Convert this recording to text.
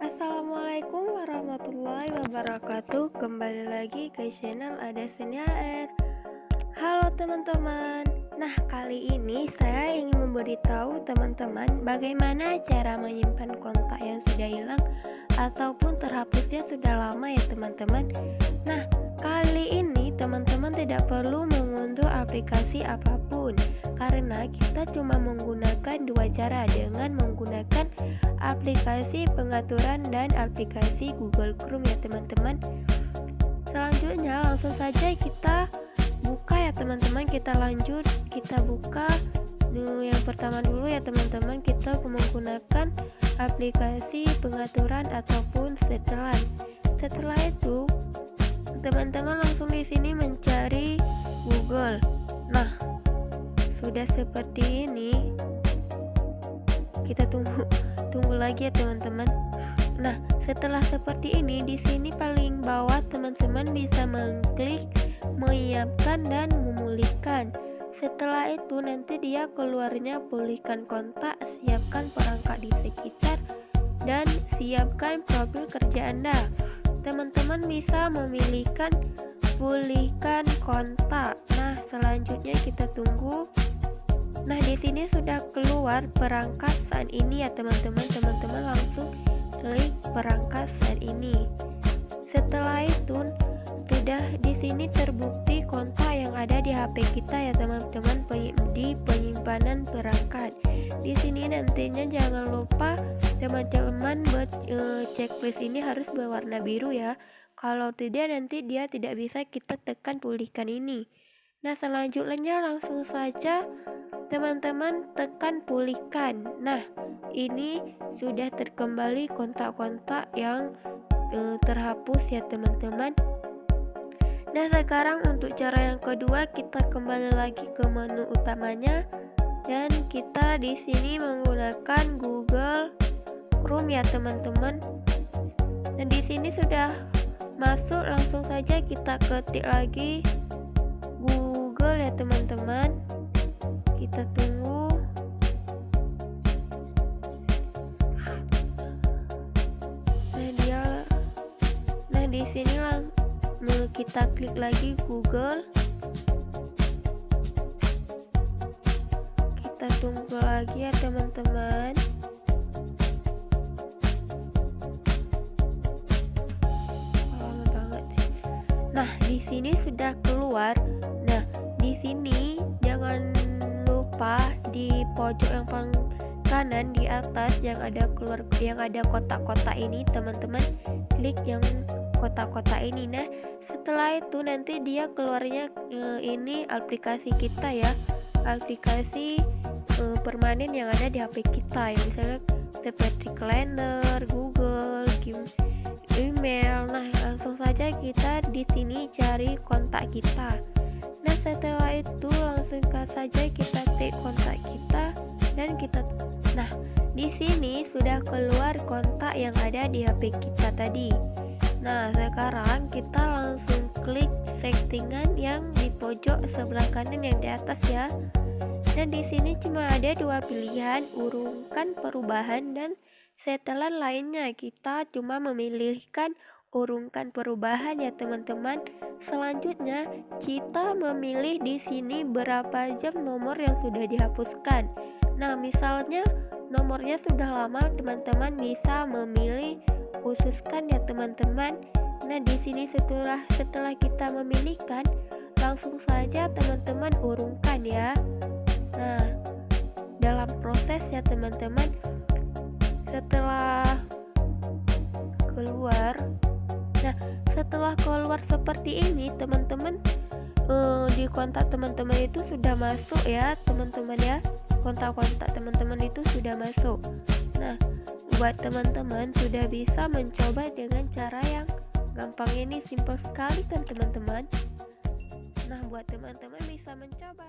Assalamualaikum warahmatullahi wabarakatuh. Kembali lagi ke channel Ada Seniaer. Halo teman-teman. Nah, kali ini saya ingin memberitahu teman-teman bagaimana cara menyimpan kontak yang sudah hilang ataupun terhapusnya sudah lama ya teman-teman. Nah, kali ini teman-teman tidak perlu mengunduh aplikasi apapun karena kita cuma menggunakan dua cara, dengan menggunakan aplikasi pengaturan dan aplikasi Google Chrome ya teman-teman. Selanjutnya langsung saja kita buka ya teman-teman. Kita buka yang pertama dulu ya teman-teman. Kita menggunakan aplikasi pengaturan ataupun setelan. Setelah itu teman-teman langsung di sini mencari Google. Nah, sudah seperti ini. Kita tunggu lagi ya teman-teman. Nah, setelah seperti ini, di sini paling bawah teman-teman bisa mengklik menyiapkan dan memulihkan. Setelah itu nanti dia keluarnya pulihkan kontak, siapkan perangkat di sekitar, dan siapkan profil kerja Anda. Teman-teman bisa memilihkan pulihkan kontak. Nah, selanjutnya kita tunggu. Nah, di sini sudah keluar perangkat saat ini ya teman-teman. Teman-teman langsung klik perangkat saat ini. Setelah itu sudah di sini terbukti kontak yang ada di HP kita ya teman-teman, di penyimpanan perangkat. Di sini nantinya jangan lupa teman-teman checklist ini harus berwarna biru ya. Kalau tidak nanti dia tidak bisa kita tekan pulihkan ini. Nah, selanjutnya langsung saja teman-teman tekan pulihkan. Nah, ini sudah terkembali kontak-kontak yang terhapus ya teman-teman. Nah, sekarang untuk cara yang kedua, kita kembali lagi ke menu utamanya dan kita di sini menggunakan Google Chrome ya teman-teman. Nah, di sini sudah masuk, langsung saja kita ketik lagi Google ya teman-teman. Kita tunggu. Nah, di sini kita klik lagi Google. Kita tunggu lagi ya teman-teman. Lama banget. Nah, di sini sudah keluar. Nah, di sini jangan lupa di pojok yang paling kanan di atas yang ada kotak-kotak ini teman-teman, klik yang kotak-kotak ini. Nah, setelah itu nanti dia keluarnya ini aplikasi kita ya, aplikasi permanen yang ada di HP kita ya, misalnya seperti kalender, Google, email. Nah, langsung saja kita di sini cari kontak kita. Nah, setelah itu langsung saja kita klik kontak kita dan nah, di sini sudah keluar kontak yang ada di HP kita tadi. Nah, sekarang kita langsung klik settingan yang di pojok sebelah kanan yang di atas ya. Dan di sini cuma ada dua pilihan, urungkan perubahan dan setelan lainnya. Kita cuma memilihkan urungkan perubahan ya teman-teman. Selanjutnya kita memilih di sini berapa jam nomor yang sudah dihapuskan. Nah, misalnya nomornya sudah lama, teman-teman bisa memilih khususkan ya teman-teman. Nah, di sini setelah kita memilihkan, langsung saja teman-teman urungkan ya. Nah, dalam proses ya teman-teman, setelah keluar seperti ini teman-teman, di kontak teman-teman itu sudah masuk ya teman-teman ya, kontak-kontak teman-teman itu sudah masuk. Nah, buat teman-teman sudah bisa mencoba dengan cara yang gampang ini, simple sekali kan teman-teman. Nah, buat teman-teman bisa mencoba.